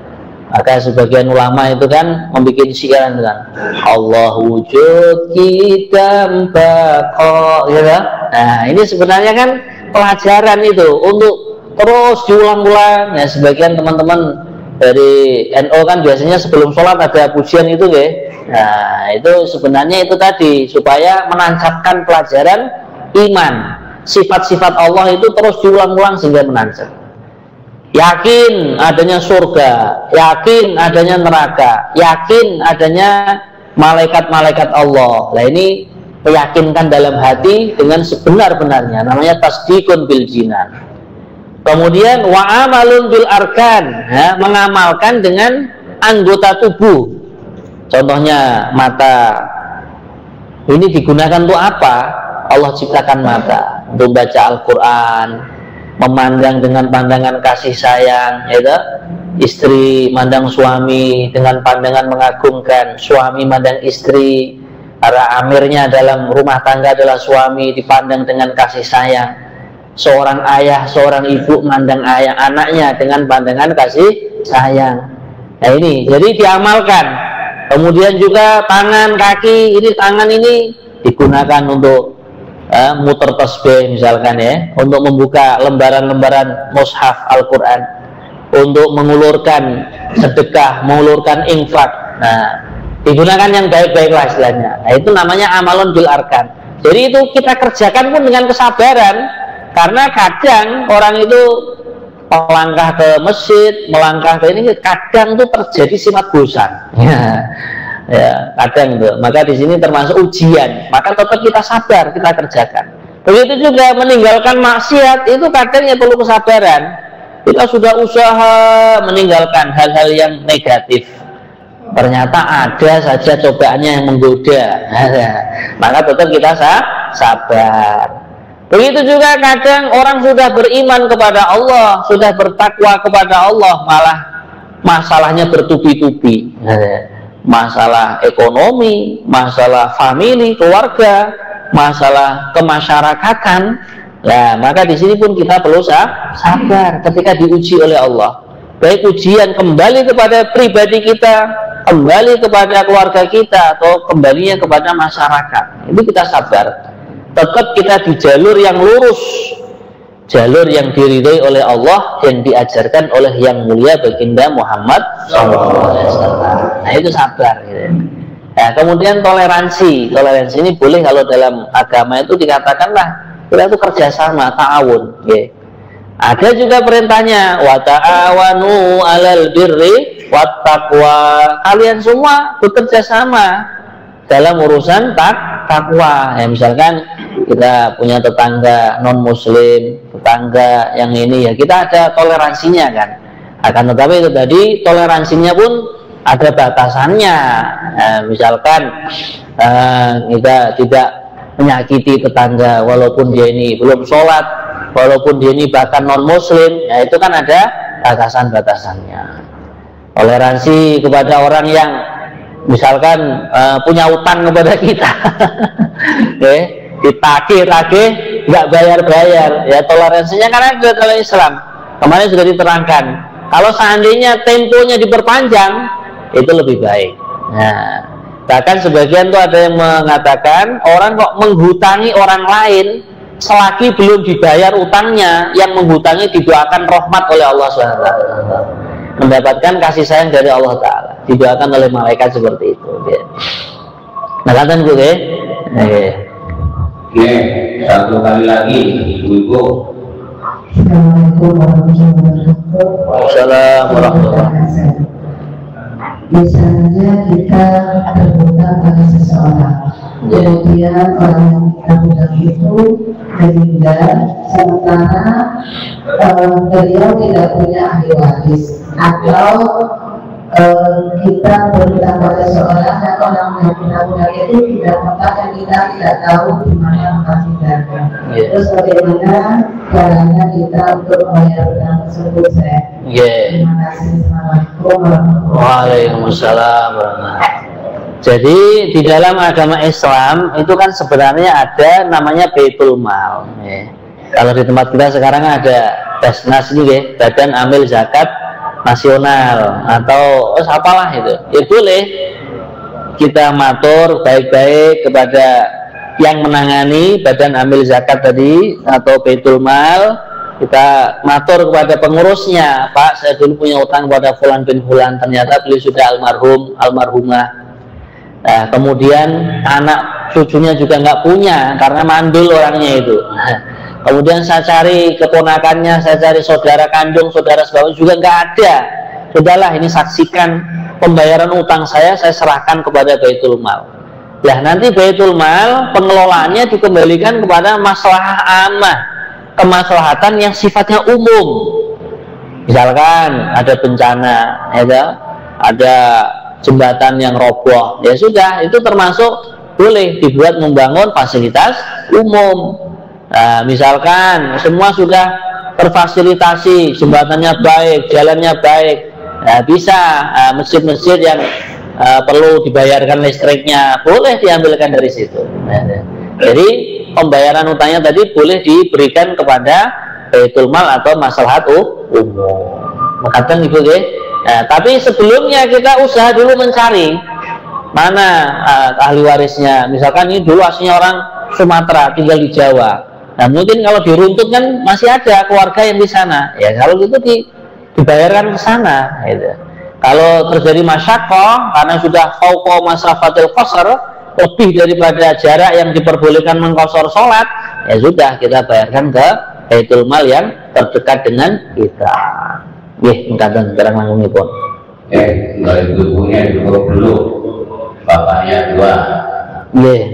S1: Maka sebagian ulama itu kan membuat syiaran dengan Allah wujud kita bako, gitu. Nah ini sebenarnya kan pelajaran itu untuk terus diulang-ulang. Nah sebagian teman-teman dari NU kan biasanya sebelum sholat ada pujian itu, nah itu sebenarnya itu tadi supaya menancapkan pelajaran iman, sifat-sifat Allah itu terus diulang-ulang sehingga menancap. Yakin adanya surga, yakin adanya neraka, yakin adanya malaikat-malaikat Allah. Nah ini meyakinkan dalam hati dengan sebenar-benarnya, namanya tasdikun bil jinan. Kemudian wa amalun bil arkan, mengamalkan dengan anggota tubuh. Contohnya mata. Ini digunakan untuk apa? Allah ciptakan mata untuk baca Al-Quran, memandang dengan pandangan kasih sayang, istri mandang suami dengan pandangan mengagumkan, suami mandang istri, para amirnya dalam rumah tangga adalah suami, dipandang dengan kasih sayang. Seorang ayah, seorang ibu mandang ayah anaknya dengan pandangan kasih sayang. Nah ini, jadi diamalkan. Kemudian juga tangan, kaki, ini tangan ini digunakan untuk muter tasbih misalkan, untuk membuka lembaran-lembaran mushaf Al-Quran, untuk mengulurkan sedekah, mengulurkan infak. Nah, digunakan yang baik-baiklah istilahnya. Nah, itu namanya amalun bil arkan. Jadi itu kita kerjakan pun dengan kesabaran, karena kadang orang itu melangkah ke masjid, melangkah ke ini, kadang itu terjadi sifat bosan. Ya, kadang itu. Maka di sini termasuk ujian. Maka tetap kita sabar, kita kerjakan. Begitu juga meninggalkan maksiat itu kadang ya perlu kesabaran. Kita sudah usaha meninggalkan hal-hal yang negatif, ternyata ada saja cobaannya yang menggoda. Maka tetap kita sabar. Begitu juga kadang orang sudah beriman kepada Allah, sudah bertakwa kepada Allah, malah masalahnya bertubi-tubi. Masalah ekonomi, masalah famili, keluarga, masalah kemasyarakatan. Nah, maka di sini pun kita perlu sabar ketika diuji oleh Allah. Baik ujian kembali kepada pribadi kita, kembali kepada keluarga kita, atau kembalinya kepada masyarakat. Itu kita sabar. Tetap kita di jalur yang lurus, jalur yang diridhai oleh Allah, yang diajarkan oleh yang mulia baginda Muhammad SAW. Nah itu sabar, Nah, kemudian toleransi ini boleh kalau dalam agama itu dikatakanlah kita itu kerjasama, ta'awun, Ada juga perintahnya, wa ta'awanu 'alal birri wat taqwa. Kalian semua bekerja sama dalam urusan takwa. Ya, misalkan kita punya tetangga non muslim, tetangga yang ini, ya kita ada toleransinya kan. Akan tetapi itu tadi toleransinya pun ada batasannya. Misalkan kita tidak menyakiti tetangga walaupun dia ini belum sholat, walaupun dia ini bahkan non muslim, ya itu kan ada batasan-batasannya. Toleransi kepada orang yang misalkan punya utang kepada kita, ditagih-tagih nggak bayar-bayar, ya toleransinya kan ada dalam Islam. Kemarin sudah diterangkan, kalau seandainya temponya diperpanjang itu lebih baik. Nah, bahkan sebagian tuh ada yang mengatakan orang kok menghutangi orang lain selagi belum dibayar utangnya, yang menghutangi didoakan rahmat oleh Allah SWT, mendapatkan kasih sayang dari Allah Ta'ala, didoakan oleh malaikat seperti itu. Nah, katakan gue
S2: satu kali lagi ibu-ibu.
S3: Assalamualaikum warahmatullahi wabarakatuh.
S1: Waalaikumsalam warahmatullahi wabarakatuh.
S3: Misalnya kita berhutang pada seseorang, kemudian orang yang kita hutang itu meninggal, sementara beliau tidak punya ahli waris, atau kita berhutang pada seseorang dan orang yang kita hutang itu tidak kontak dan kita tidak tahu di mana tempat tinggalnya. Terus bagaimana caranya kita untuk membayar hutang tersebut, saya? Terima kasih. Assalamualaikum warahmatullahi wabarakatuh.
S1: Waalaikumsalam. Jadi di dalam agama Islam itu kan sebenarnya ada namanya Baitul Mal. Kalau di tempat kita sekarang ada Basnas ini, Badan Amil Zakat Nasional atau apalah itu. Ya boleh kita matur baik-baik kepada yang menangani Badan Amil Zakat tadi atau Baitul Mal. Kita matur kepada pengurusnya, Pak, saya dulu punya utang kepada fulan bin fulan, ternyata beliau sudah almarhumah. Nah, kemudian anak cucunya juga nggak punya karena mandul orangnya itu. Kemudian saya cari keponakannya, saya cari saudara kandung, saudara sebagainya juga nggak ada. Sudahlah, ini saksikan pembayaran utang saya serahkan kepada Baitul Mal. Nah, nanti Baitul Mal pengelolaannya dikembalikan kepada maslahah ammah, kemaslahatan yang sifatnya umum. Misalkan ada bencana, ya, ada jembatan yang roboh, ya sudah, itu termasuk boleh dibuat membangun fasilitas umum. Nah, misalkan semua sudah terfasilitasi, jembatannya baik, jalannya baik, nah, bisa masjid-masjid yang perlu dibayarkan listriknya boleh diambilkan dari situ. Jadi pembayaran utangnya tadi boleh diberikan kepada Baitul Mal atau maslahat umum. Makatan ibu ya. Nah, tapi sebelumnya kita usaha dulu mencari mana ahli warisnya. Misalkan ini dulu aslinya orang Sumatera tinggal di Jawa. Nah, mungkin kalau diruntut kan masih ada keluarga yang di sana. Ya kalau gitu dibayarkan ke sana. Gitu. Kalau terjadi masyakoh karena sudah fauqa masafatil qasar, lebih daripada jarak yang diperbolehkan mengqasar sholat, ya sudah kita bayarkan ke Baitul Mal yang terdekat dengan kita. Mengatakan sekarang langsung pun.
S2: Kalau ibunya cukup dulu, bapaknya dua.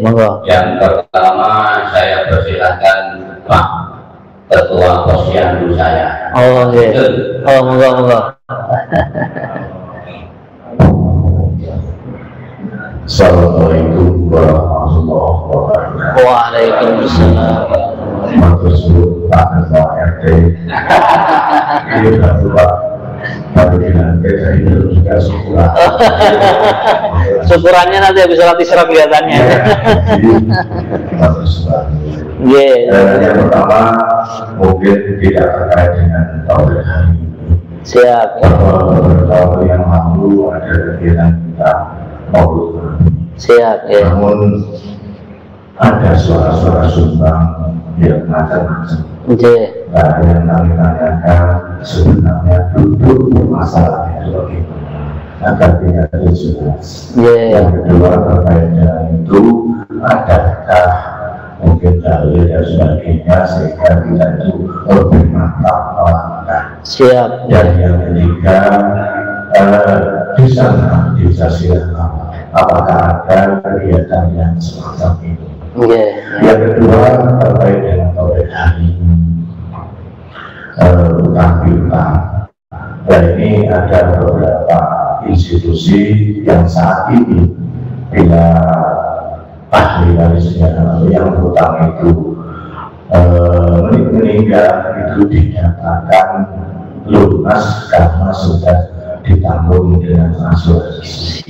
S1: Monggo.
S2: Yang pertama saya persilahkan Pak Ketua Posyandu saya.
S1: Monggo.
S4: Assalamualaikum warahmatullahi wabarakatuh.
S1: Waalaikumsalam.
S4: Maksud Pak Ketua RT. Ini Pak. Tapi dengan beda ini juga syukuran.
S1: Syukurannya nanti habis sholat isya kelihatannya.
S4: Yang pertama mungkin tidak terkait dengan tahun hari ini.
S1: Siap.
S4: Tahun yang lalu ada kegiatan kita Maulud.
S1: Siap.
S4: Namun ada suara-suara sumbang yang macam-macam. Nah, yang kami tanyakan sebenarnya duduk masalahnya bagaimana agar tidak jelas. Yang kedua terkait dengan itu, adakah mungkin dalil dan sebagainya sehingga kita itu lebih mantap
S1: Siap.
S4: Dan yang ketiga, di sana di Jazirah Arab, apakah ada kegiatan yang semacam ini? Yang kedua terkait dengan topik hari utang piutang. Dan ini ada beberapa institusi yang saat ini bila ahli warisnya yang hutang itu meninggal itu dinyatakan lunas karena sudah ditanggung dengan asuransi.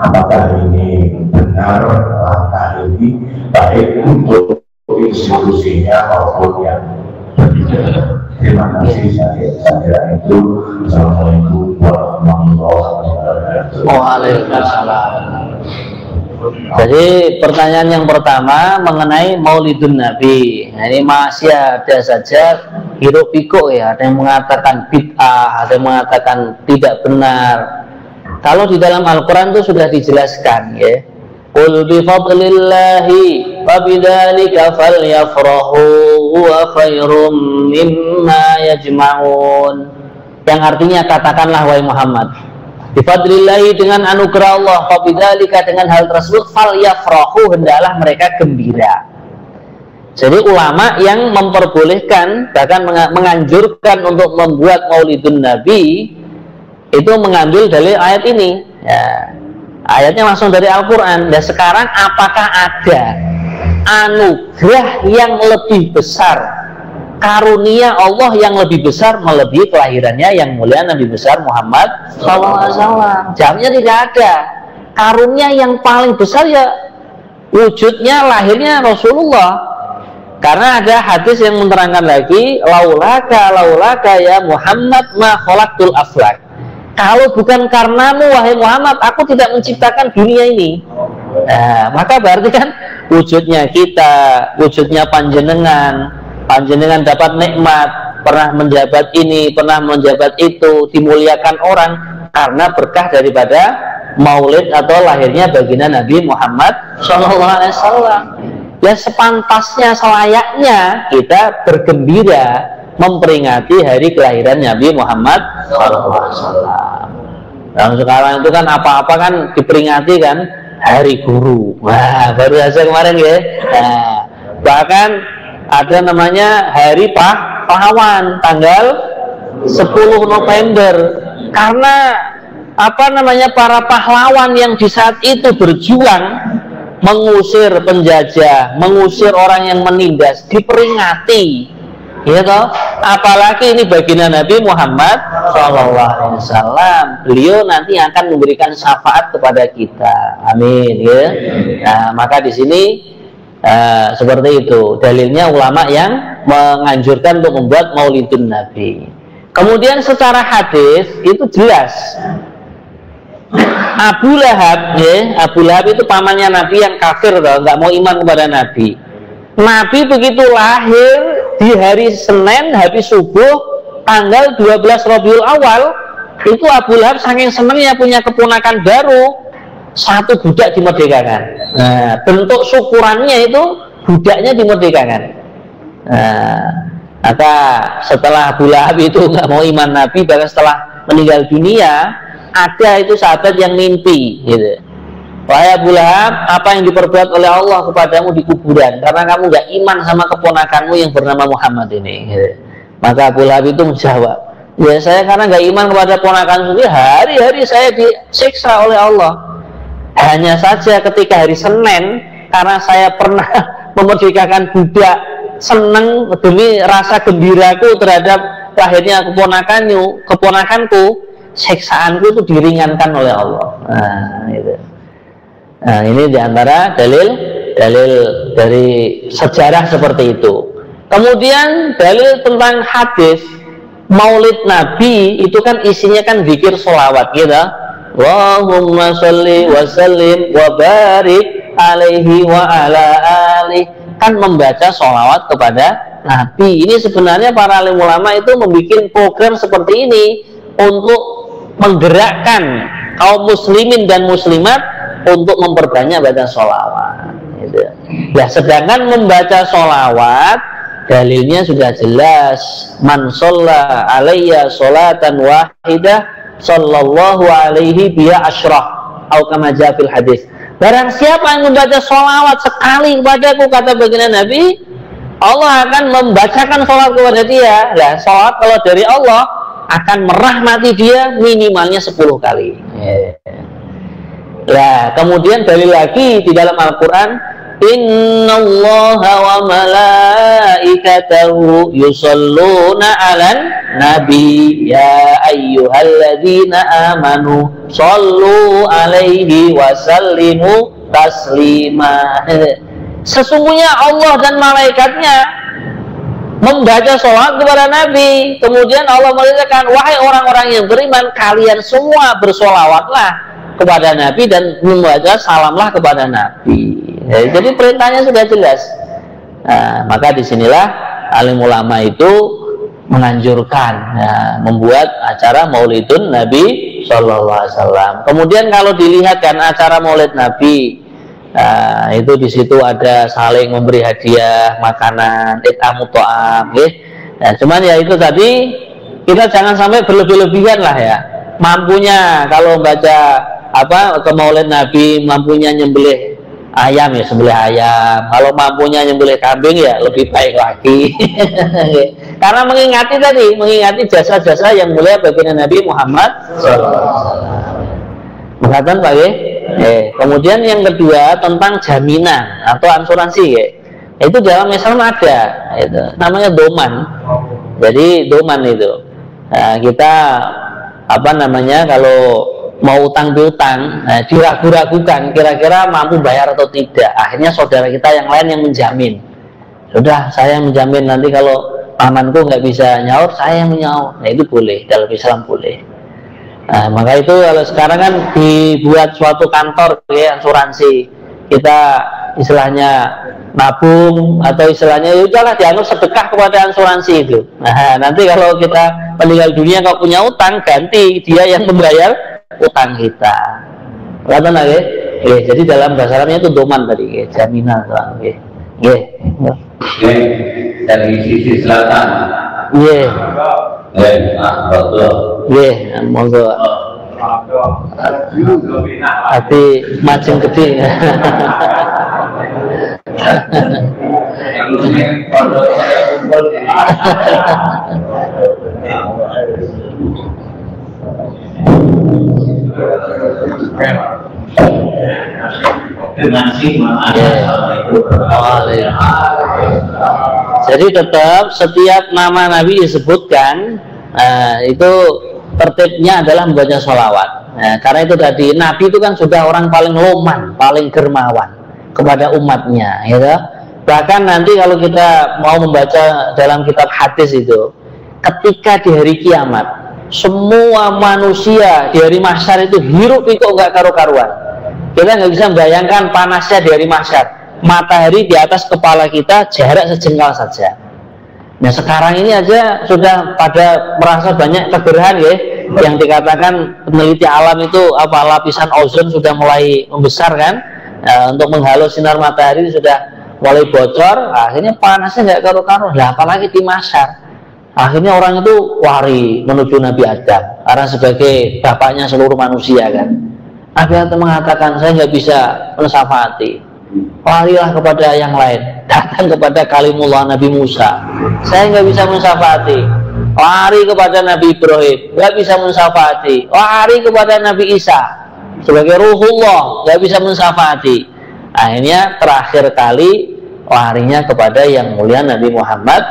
S4: Apakah ini benar langkah ini baik untuk institusinya maupun yang berbeda? Terima kasih. Saya kira itu. Assalamualaikum warahmatullahi wabarakatuh.
S1: Waalaikumsalam. Jadi pertanyaan yang pertama mengenai Maulidun Nabi. Nah, ini masih ada saja hiruk pikuk ya. Ada yang mengatakan bid'ah, ada yang mengatakan tidak benar. Kalau di dalam Al-Quran itu sudah dijelaskan ya. Qul bi fadlillahi wa bidzalika falyafrahu huwa khairum mimma yajma'un. Yang artinya katakanlah wahai Muhammad, bi fadlillahi dengan anugerah Allah, wa bidzalika dengan hal tersebut falyafrahu hendaklah mereka gembira. Jadi ulama yang memperbolehkan bahkan menganjurkan untuk membuat Maulidun Nabi itu mengambil dari ayat ini ya. Ayatnya langsung dari Al-Quran. Dan sekarang apakah ada anugerah yang lebih besar, karunia Allah yang lebih besar melebihi kelahirannya yang mulia Nabi besar Muhammad SAW? Jawabnya tidak ada. Karunia yang paling besar ya wujudnya lahirnya Rasulullah. Karena ada hadis yang menerangkan lagi, laulaka ya Muhammad ma khalaqtul aflak. Kalau bukan karenamu wahai Muhammad, aku tidak menciptakan dunia ini. Nah, maka berarti kan wujudnya kita, wujudnya panjenengan dapat nikmat, pernah menjabat ini, pernah menjabat itu, dimuliakan orang karena berkah daripada maulid atau lahirnya baginda Nabi Muhammad SAW. Ya sepantasnya, selayaknya kita bergembira memperingati hari kelahiran Nabi Muhammad SAW. Nah, sekarang itu kan apa-apa kan diperingati kan hari guru. Wah, baru saja kemarin ya. Nah, bahkan ada namanya hari pahlawan tanggal 10 November. Karena apa namanya para pahlawan yang di saat itu berjuang mengusir penjajah, mengusir orang yang menindas, diperingati. Ya toh, apalagi ini baginda Nabi Muhammad SAW. Beliau nanti akan memberikan syafaat kepada kita. Amin ya. Nah, maka di sini seperti itu dalilnya ulama yang menganjurkan untuk membuat Maulidun Nabi. Kemudian secara hadis itu jelas Abu Lahab ya, Abu Lahab itu pamannya Nabi yang kafir toh, nggak mau iman kepada Nabi. Nabi begitu lahir di hari Senin, habis subuh, tanggal 12 Rabiul Awal, itu Abu Lahab saking senangnya punya keponakan baru, satu budak dimerdekakan. Nah, bentuk syukurannya itu budaknya dimerdekakan. Nah, maka setelah Abu Lahab itu nggak mau iman Nabi, bahkan setelah meninggal dunia, ada itu sahabat yang mimpi, gitu. Wahai Abu Lahab, apa yang diperbuat oleh Allah kepadamu di kuburan karena kamu gak iman sama keponakanmu yang bernama Muhammad ini gitu. Maka Abu Lahab itu menjawab, ya saya karena gak iman kepada ponakan sendiri, hari-hari saya disiksa oleh Allah. Hanya saja ketika hari Senin, karena saya pernah memerdekakan budak, senang demi rasa gembiraku terhadap lahirnya keponakanku, siksaanku itu diringankan oleh Allah. Nah, gitu. Nah, ini diantara dalil dari sejarah seperti itu. Kemudian dalil tentang hadis Maulid Nabi itu kan isinya kan zikir sholawat gitu. Allahumma sholli wa sallim wa barik alaihi wa ala alihi, kan membaca sholawat kepada Nabi. Ini sebenarnya para alim ulama itu membuat program seperti ini untuk menggerakkan kaum muslimin dan muslimat untuk memperbanyak baca sholawat gitu. Ya, sedangkan membaca sholawat dalilnya sudah jelas, man shalla alayya sholatan wahidah sallallahu alaihi biha asyrah atau kama jaa fil hadis. Barang siapa yang membaca sholawat sekali kepadaku, kata baginda Nabi, Allah akan membacakan sholat kepada dia. Nah, sholat kalau dari Allah akan merahmati dia minimalnya 10 kali. Nah, kemudian dalil lagi di dalam Al-Quran, innallaha wa malaikatahu yusalluna 'alan nabi ya ayyuhalladzina amanu shallu 'alaihi wa sallimu taslima. Sesungguhnya Allah dan malaikatnya membaca sholat kepada Nabi. Kemudian Allah merintahkan, wahai orang-orang yang beriman, kalian semua bersolawatlah kepada Nabi dan membaca salamlah kepada Nabi. Jadi perintahnya sudah jelas. Nah, maka disinilah alim ulama itu menganjurkan membuat acara Maulidun Nabi Sallallahu Alaihi Wasallam. Kemudian kalau dilihat kan acara Maulid Nabi, itu di situ ada saling memberi hadiah makanan, it'amut ta'am, nah, cuman ya itu tadi kita jangan sampai berlebih-lebihan lah ya. Mampunya kalau baca ke Maulid Nabi, mampunya nyembelih ayam ya sembelih ayam, kalau mampunya nyembelih kambing ya lebih baik lagi. Karena mengingati jasa-jasa yang mulia baginda Nabi Muhammad mengatakan Pak ya. Kemudian yang kedua tentang jaminan atau asuransi ya. Itu dalam Islam ada, itu namanya doman. Jadi doman itu kita kalau mau utang piutang, diragu-ragukan kira-kira mampu bayar atau tidak. Akhirnya saudara kita yang lain yang menjamin. Sudah, saya menjamin nanti kalau pamanku nggak bisa nyaur, saya yang menyaur. Nah itu boleh, dalam Islam boleh. Nah, maka itu kalau sekarang kan dibuat suatu kantor ya, asuransi. Kita istilahnya nabung atau istilahnya ya udahlah dianggap sedekah kepada asuransi itu. Nah nanti kalau kita meninggal dunia kalau punya utang, ganti dia yang membayar utang kita. Kata lagi, jadi dalam bahasa Arabnya itu doman tadi, jaminan,
S2: dari sisi selatan.
S1: Monggo. Tapi macam gede. Jadi tetap setiap nama Nabi disebutkan itu tertibnya adalah membaca sholawat. Karena itu tadi Nabi itu kan sudah orang paling loman, paling dermawan kepada umatnya, gitu. Bahkan nanti kalau kita mau membaca dalam kitab hadis itu, ketika di hari kiamat semua manusia di hari mahsyar itu hirup pikuk nggak karu-karuan. Kita nggak bisa membayangkan panasnya di hari mahsyar. Matahari di atas kepala kita jarak sejengkal saja. Nah sekarang ini aja sudah pada merasa banyak kegerahan ya, yang dikatakan peneliti alam itu lapisan ozon sudah mulai membesar kan, untuk menghalau sinar matahari sudah mulai bocor, akhirnya panasnya nggak karu-karuan. Lah apalagi di mahsyar, akhirnya orang itu wari menuju Nabi Adam karena sebagai bapaknya seluruh manusia kan. Nabi Adam mengatakan saya nggak bisa mensyafaati. Larilah kepada yang lain, datang kepada kalimullah Nabi Musa, saya nggak bisa mensyafaati. Lari kepada Nabi Ibrahim, nggak bisa mensyafaati. Lari kepada Nabi Isa sebagai ruhullah, nggak bisa mensyafaati. Akhirnya terakhir kali larinya kepada yang mulia Nabi Muhammad.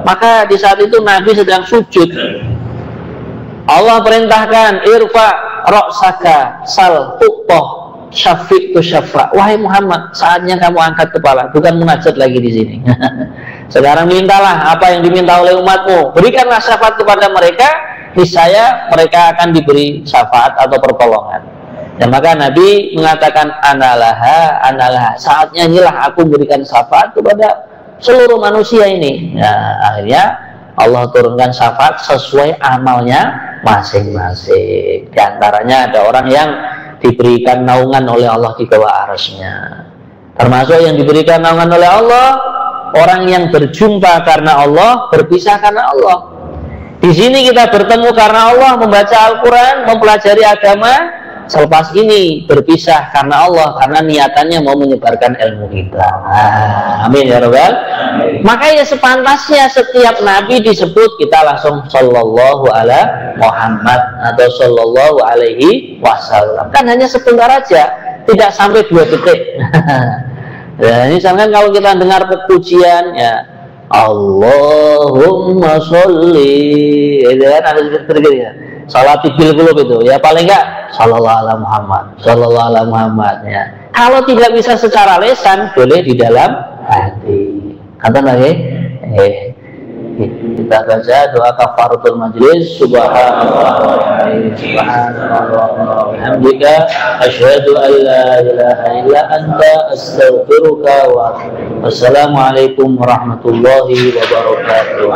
S1: Maka di saat itu Nabi sedang sujud, Allah perintahkan irfa ra'saka sal tuqtoh syafiq tu syafa'. Wahai Muhammad, saatnya kamu angkat kepala, bukan munajat lagi di sini. Sekarang mintalah apa yang diminta oleh umatmu, berikanlah syafaat kepada mereka, niscaya mereka akan diberi syafaat atau pertolongan. Dan maka Nabi mengatakan analaha, saatnya inilah aku berikan syafaat kepada seluruh manusia ini. Nah, akhirnya Allah turunkan syafaat sesuai amalnya masing-masing. Di antaranya ada orang yang diberikan naungan oleh Allah di bawah arasnya. Termasuk yang diberikan naungan oleh Allah orang yang berjumpa karena Allah, berpisah karena Allah. Di sini kita bertemu karena Allah, membaca Al-Quran, mempelajari agama. Selepas ini berpisah karena Allah, karena niatannya mau menyebarkan ilmu kita. Amin ya Rabbal. Makanya sepantasnya setiap nabi disebut kita langsung sallallahu ala Muhammad atau sallallahu alaihi wasallam. Kan hanya sebentar aja, tidak sampai 2 detik. Ya, ini misalkan kalau kita dengar pujian ya Allahumma sholli, itu kan ada seperti ya. Salat bil qulub itu ya paling enggak sallallahu ala Muhammad, sallallahu ala Muhammad ya. Kalau tidak bisa secara lisan boleh di dalam hati. Kata lagi kita baca doa kafaratul majlis. Subhanallah subhanallah hamdika asyhadu an la ilaha illa anta astaghfiruka wa atubu ilaik. Wassalamualaikum warahmatullahi wabarakatuh.